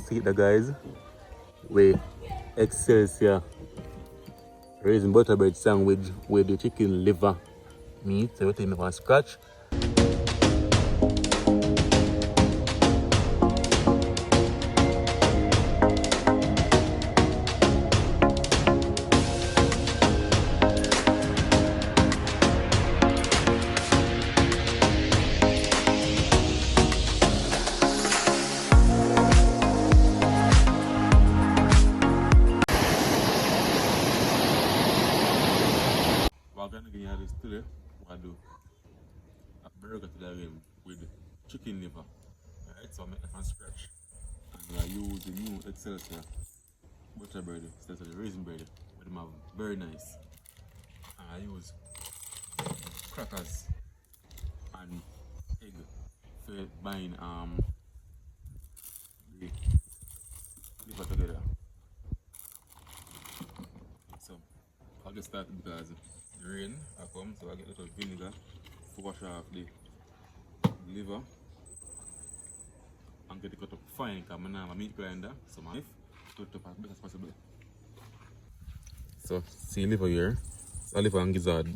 see it there, guys. With Excelsior raisin butter bread sandwich with the chicken liver meat, everything from scratch. We're gonna get this today. We'll do a burger today with chicken liver. Right, so I make it from scratch. And I use the new Excelsior butter bread instead of the raisin bread, with them very nice. And I use crackers and egg for buying the liver together. So I'll get started because the rain I come, so I get a little vinegar to wash off the liver and get it cut up fine because I have a meat grinder, so my knife cut up as best as possible. So see liver here, so liver and gizzard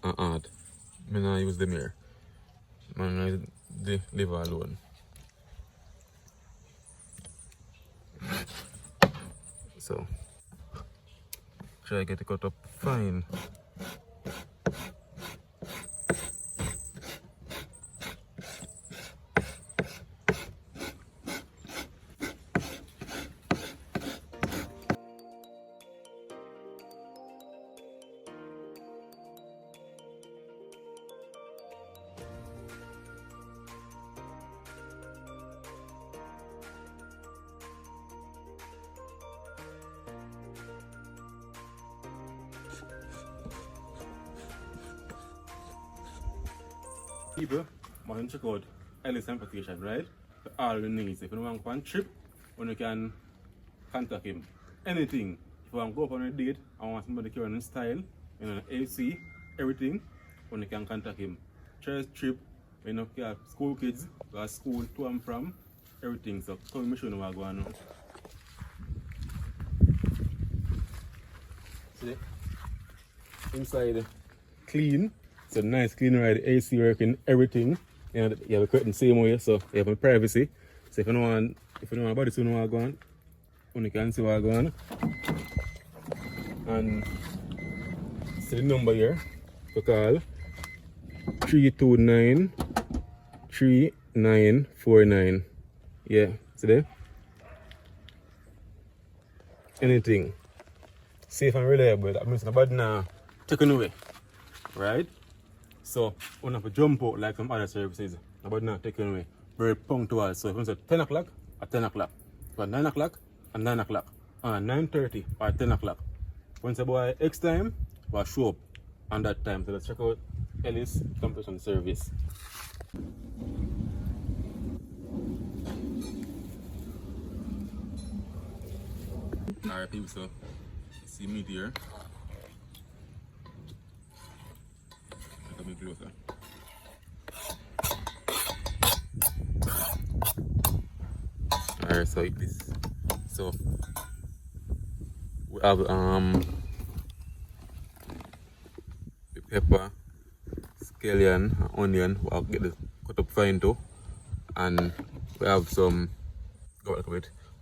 and heart. I now use them here. I use the liver alone. So try to get it cut up fine. People, want to check out Ellis application, right? For all the needs. If you want to go on a trip, you can contact him. Anything. If you want to go up on a date and want somebody to carry on style, AC, everything, you can contact him. Church trip, school kids, school to and from, everything. So come and show you what's going on. See? Inside clean. It's a nice clean ride, AC working, everything. You have the curtain same way, so you have privacy. So if you don't want anybody to know what's going on, you can see what's going on. And see the number here to call 329-3949. Yeah, see there? Anything. Safe and reliable. That means nobody now taken away. Right? So, we don't have to jump out like some other services. Nobody not taken away. Very punctual. So, if you say 10 o'clock, at 10 o'clock. If 9 o'clock, at 9 o'clock. 9:30 or 10 o'clock. Once about X time, we'll show up on that time. So, let's check out Ellis Compression Service. Alright, people, so see me here. Closer. Alright, so this. So we have the pepper, scallion, and onion. We'll get this cut up fine too. And we have some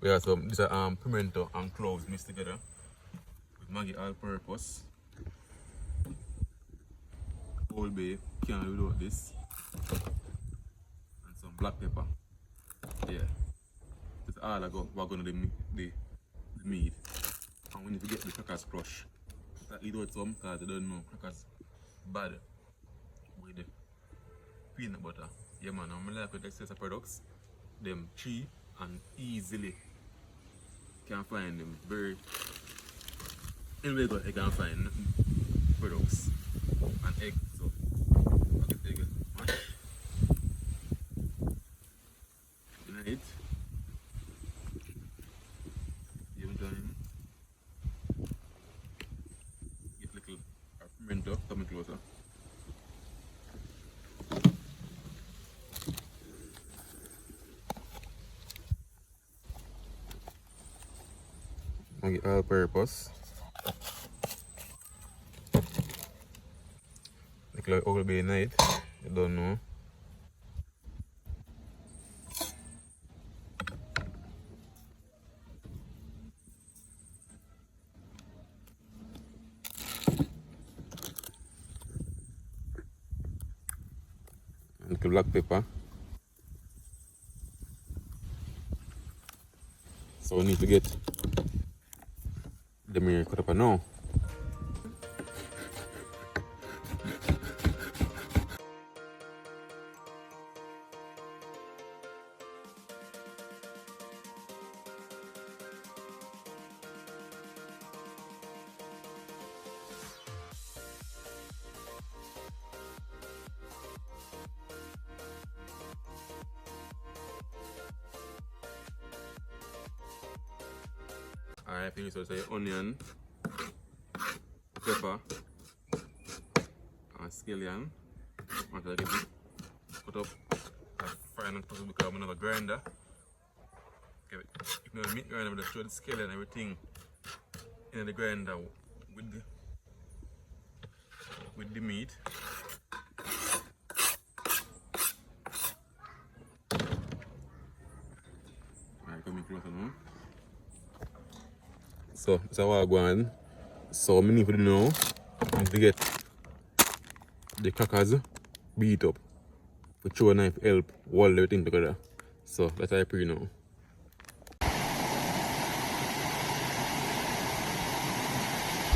we have some this pimento and cloves mixed together with Maggi all-purpose. Old bay, can't do without this, and some black pepper. Yeah, that's all we're gonna do the meat. And we need to get the crackers crushed. I eat out some because I don't know crackers bad with the peanut butter. Yeah man, I'm like with Excelsior products, them cheap and easily can find them very anyway you can find products and egg. So I can take it mash it even time get little pimento coming closer. the all purpose. Like all be night, you don't know. And the black pepper. So we need to get the mirror cut up now. Alright, finish with the onion, pepper, and scallion. Until I get it cut up and fry and possible because I'm another grinder. Okay, if you know the meat grinder, I'm going to throw the scallion and everything in the grinder with the meat. Alright, coming closer now. So that's how I go on. So I need to do now to get the crackers beat up. To throw a knife help hold everything together. So that's how I pre now.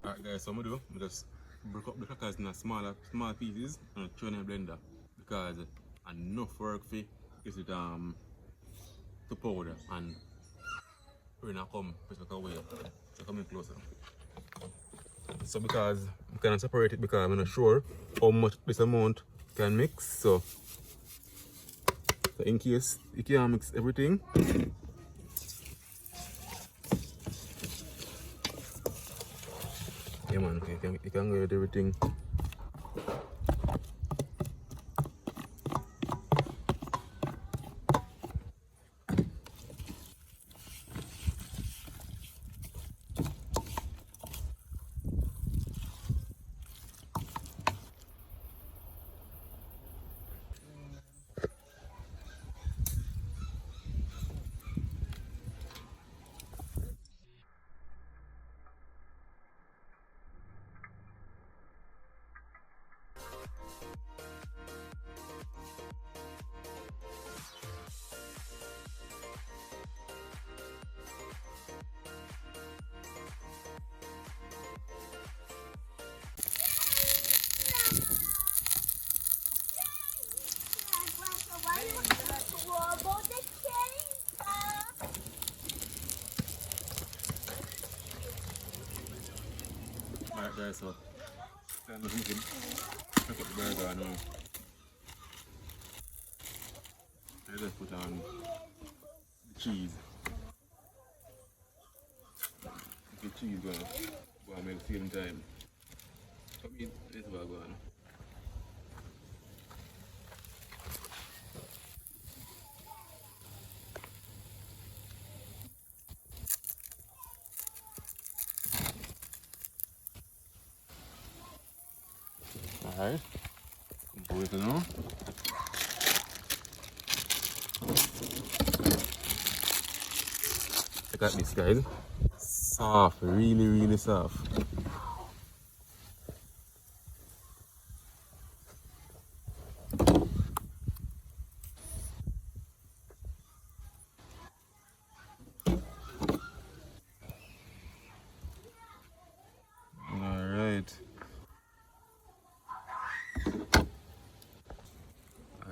Alright guys, so I'm gonna do just break up the crackers in small pieces and throw in a blender because enough work for is it to powder and we're not come away. So coming closer. So because we cannot separate it because I'm not sure how much this amount can mix. So in case you can't mix everything, yeah man, you can go with everything. Alright guys, so I'm just making pick up the burger now. I just put on the cheese. The cheese go on at the same time. Come in, this is what I go on. Alright, put it now. Look at this guys. Soft, really soft.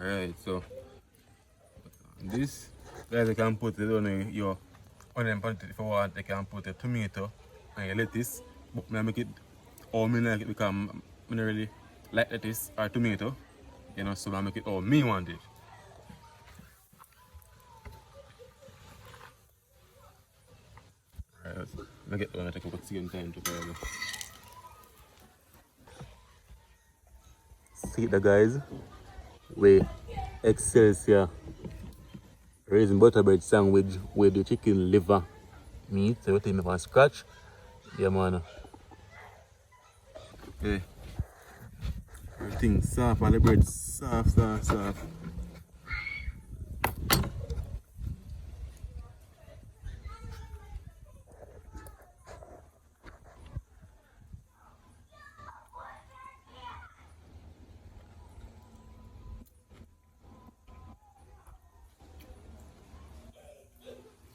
Alright, so this guys, you can put it on your onion pan if you want. You can put a tomato and your lettuce, but I make it all me like it because I don't really like lettuce or tomato, you know, so I make it all me want it. Alright, I get one, I take about the same time to probably. See the guys, with Excelsior raisin butter bread sandwich with the chicken liver meat, so everything me from scratch. Yeah, man. Yeah. Everything soft and the bread soft, soft, soft.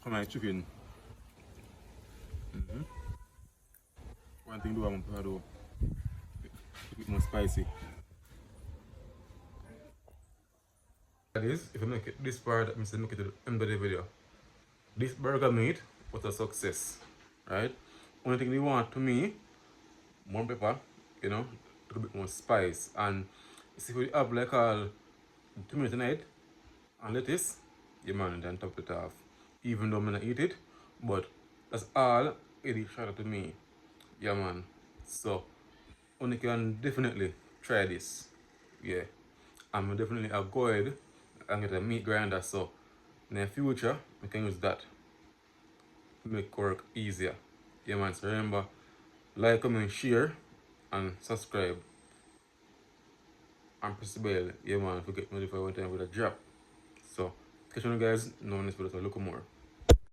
Come on, chicken. One thing do I want to do, a bit more spicy. That is, if you make it this part, that means to make it to the end of the video. This burger meat was a success, right? Only thing they want to me, more pepper, you know, a bit more spice. And see if we have like all 2 minutes tonight and lettuce, yeah man, then top it off. Even though I'm not eat it, but that's all it shout out to me. Yeah man. So only can definitely try this. Yeah. I'm definitely a go ahead and get a meat grinder, so in the future we can use that to make work easier. Yeah man, so remember, like, comment, share and subscribe and press the bell. Yeah man, if you get notified when time with a drop. So catch you guys, no one is for look more.